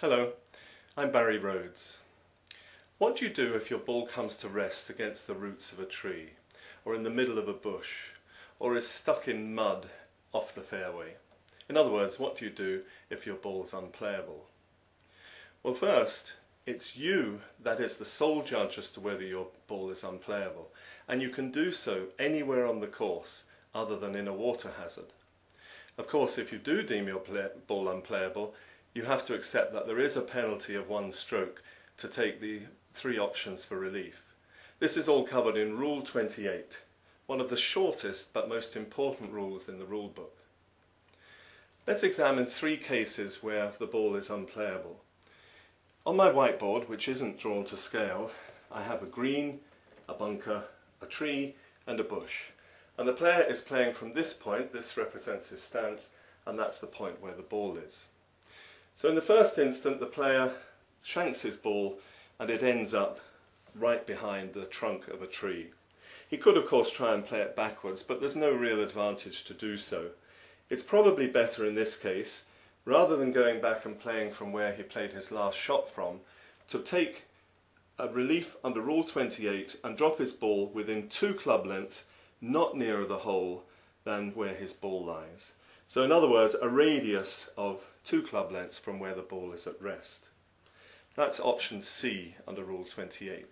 Hello, I'm Barry Rhodes. What do you do if your ball comes to rest against the roots of a tree, or in the middle of a bush, or is stuck in mud off the fairway? In other words, what do you do if your ball's unplayable? Well, first, it's you that is the sole judge as to whether your ball is unplayable, and you can do so anywhere on the course other than in a water hazard. Of course, if you do deem your ball unplayable, you have to accept that there is a penalty of 1 stroke to take the 3 options for relief. This is all covered in Rule 28, one of the shortest but most important rules in the rule book. Let's examine 3 cases where the ball is unplayable. On my whiteboard, which isn't drawn to scale, I have a green, a bunker, a tree and a bush. And the player is playing from this point. This represents his stance, and that's the point where the ball is. So in the first instant, the player shanks his ball and it ends up right behind the trunk of a tree. He could, of course, try and play it backwards, but there's no real advantage to do so. It's probably better in this case, rather than going back and playing from where he played his last shot from, to take a relief under Rule 28 and drop his ball within 2 club lengths, not nearer the hole than where his ball lies. So in other words, a radius of 2 club lengths from where the ball is at rest. That's option C under Rule 28.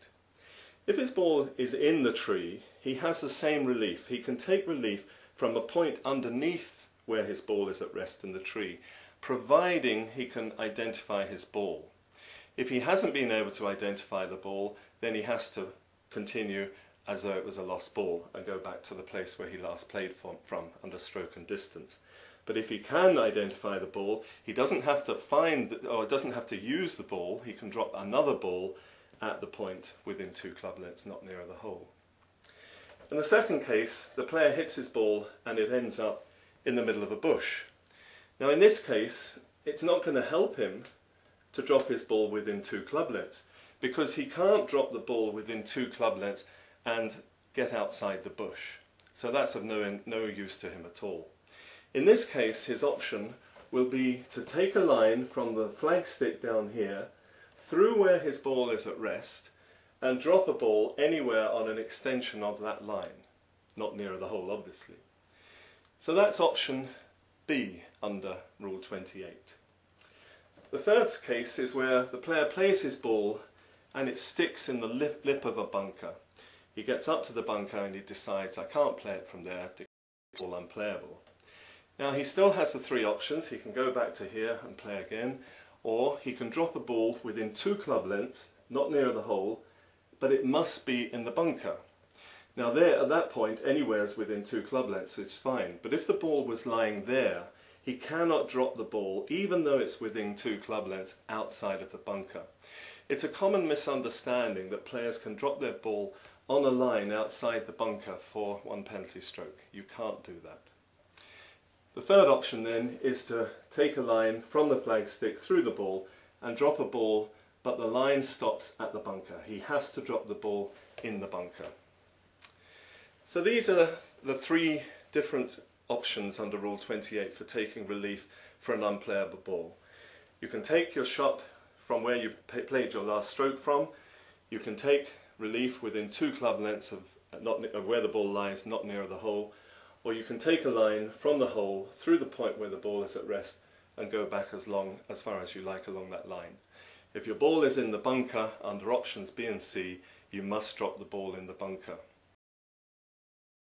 If his ball is in the tree, he has the same relief. He can take relief from a point underneath where his ball is at rest in the tree, providing he can identify his ball. If he hasn't been able to identify the ball, then he has to continue as though it was a lost ball and go back to the place where he last played from under stroke and distance. But if he can identify the ball, he doesn't have to doesn't have to use the ball. He can drop another ball at the point within 2 club lengths, not nearer the hole. In the second case, the player hits his ball and it ends up in the middle of a bush. Now in this case, it's not going to help him to drop his ball within 2 club lengths, because he can't drop the ball within 2 club lengths and get outside the bush. So that's of no use to him at all. In this case, his option will be to take a line from the flagstick down here through where his ball is at rest and drop a ball anywhere on an extension of that line, not nearer the hole obviously. So that's option B under Rule 28. The third case is where the player plays his ball and it sticks in the lip of a bunker. He gets up to the bunker and he decides, I can't play it from there, it's all unplayable. Now he still has the 3 options. He can go back to here and play again, or he can drop a ball within 2 club lengths, not near the hole, but it must be in the bunker. Now there, at that point, anywhere's within 2 club lengths, it's fine. But if the ball was lying there, he cannot drop the ball, even though it's within 2 club lengths outside of the bunker. It's a common misunderstanding that players can drop their ball on a line outside the bunker for 1 penalty stroke. You can't do that. The third option then is to take a line from the flagstick through the ball and drop a ball, but the line stops at the bunker. He has to drop the ball in the bunker. So these are the 3 different options under Rule 28 for taking relief for an unplayable ball. You can take your shot from where you played your last stroke from. You can take relief within 2 club lengths of where the ball lies, not near the hole. Or you can take a line from the hole through the point where the ball is at rest and go back as far as you like along that line. If your ball is in the bunker under options B and C, you must drop the ball in the bunker.